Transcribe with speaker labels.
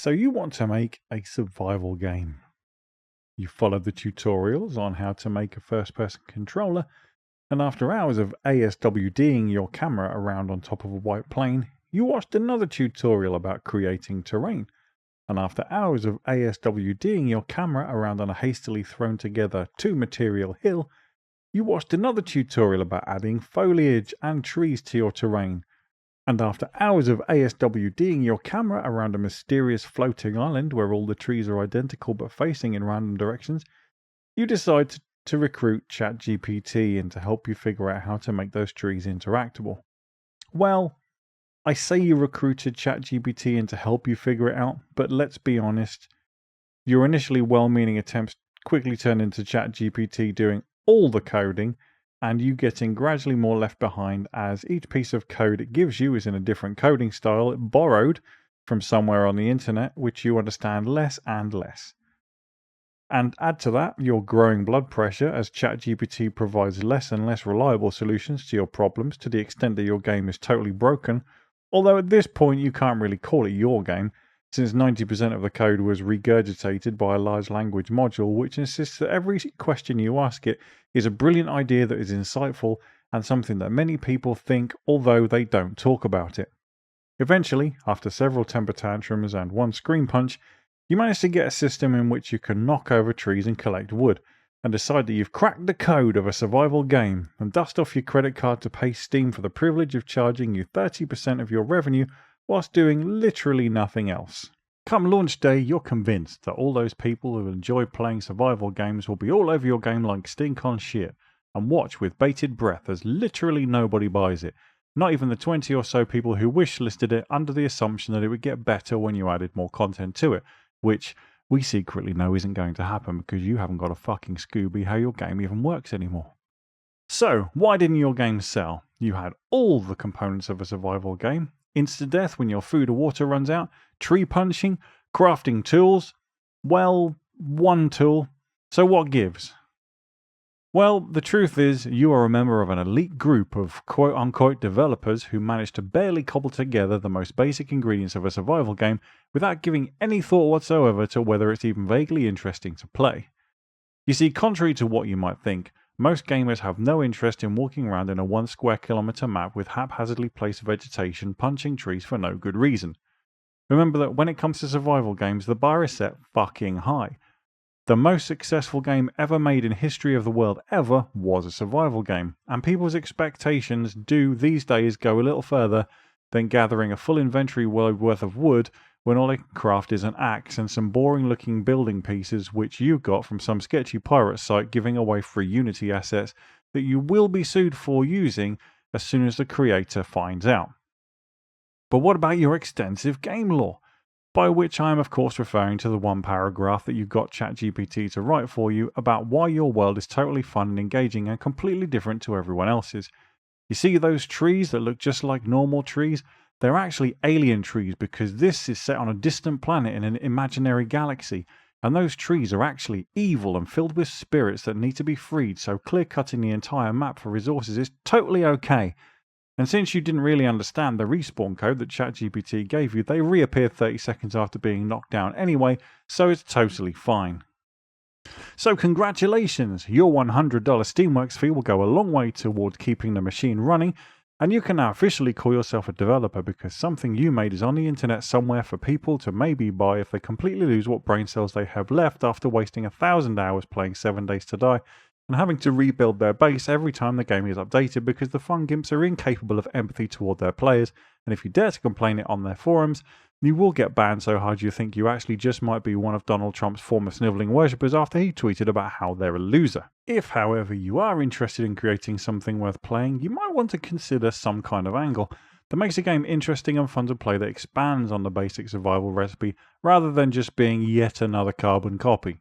Speaker 1: So you want to make a survival game. You followed the tutorials on how to make a first-person controller, and after hours of ASWDing your camera around on top of a white plane, you watched another tutorial about creating terrain. And after hours of ASWDing your camera around on a hastily thrown together two-material hill, you watched another tutorial about adding foliage and trees to your terrain. And after hours of ASWDing your camera around a mysterious floating island where all the trees are identical but facing in random directions, you decide to recruit ChatGPT in to help you figure out how to make those trees interactable. Well, I say you recruited ChatGPT in to help you figure it out, but let's be honest, your initially well-meaning attempts quickly turned into ChatGPT doing all the coding, and you getting gradually more left behind as each piece of code it gives you is in a different coding style it borrowed from somewhere on the internet, which you understand less and less. And add to that your growing blood pressure as ChatGPT provides less and less reliable solutions to your problems to the extent that your game is totally broken, although at this point you can't really call it your game, since 90% of the code was regurgitated by a large language module which insists that every question you ask it is a brilliant idea that is insightful and something that many people think, although they don't talk about it. Eventually, after several temper tantrums and one screen punch, you manage to get a system in which you can knock over trees and collect wood, and decide that you've cracked the code of a survival game, and dust off your credit card to pay Steam for the privilege of charging you 30% of your revenue whilst doing literally nothing else. Come launch day, you're convinced that all those people who enjoy playing survival games will be all over your game like stink on shit, and watch with bated breath as literally nobody buys it, not even the 20 or so people who wish-listed it under the assumption that it would get better when you added more content to it, which we secretly know isn't going to happen because you haven't got a fucking Scooby how your game even works anymore. So, why didn't your game sell? You had all the components of a survival game. Insta-death when your food or water runs out, tree punching, crafting tools. Well, one tool. So what gives? Well, the truth is, you are a member of an elite group of quote-unquote developers who managed to barely cobble together the most basic ingredients of a survival game without giving any thought whatsoever to whether it's even vaguely interesting to play. You see, contrary to what you might think, most gamers have no interest in walking around in a 1 square kilometer map with haphazardly placed vegetation punching trees for no good reason. Remember that when it comes to survival games, the bar is set fucking high. The most successful game ever made in history of the world ever was a survival game, and people's expectations do these days go a little further than gathering a full inventory load worth of wood when all they can craft is an axe and some boring looking building pieces which you got from some sketchy pirate site giving away free Unity assets that you will be sued for using as soon as the creator finds out. But what about your extensive game lore? By which I am of course referring to the one paragraph that you got ChatGPT to write for you about why your world is totally fun and engaging and completely different to everyone else's. You see those trees that look just like normal trees? They're actually alien trees because this is set on a distant planet in an imaginary galaxy, and those trees are actually evil and filled with spirits that need to be freed, so clear-cutting the entire map for resources is totally okay. And since you didn't really understand the respawn code that ChatGPT gave you, they reappeared 30 seconds after being knocked down anyway, so it's totally fine. So congratulations, your $100 Steamworks fee will go a long way towards keeping the machine running, and you can now officially call yourself a developer because something you made is on the internet somewhere for people to maybe buy if they completely lose what brain cells they have left after wasting 1,000 hours playing 7 Days to Die and having to rebuild their base every time the game is updated because the fun gimps are incapable of empathy toward their players, and if you dare to complain it on their forums, you will get banned so hard you think you actually just might be one of Donald Trump's former snivelling worshippers after he tweeted about how they're a loser. If, however, you are interested in creating something worth playing, you might want to consider some kind of angle that makes a game interesting and fun to play that expands on the basic survival recipe rather than just being yet another carbon copy.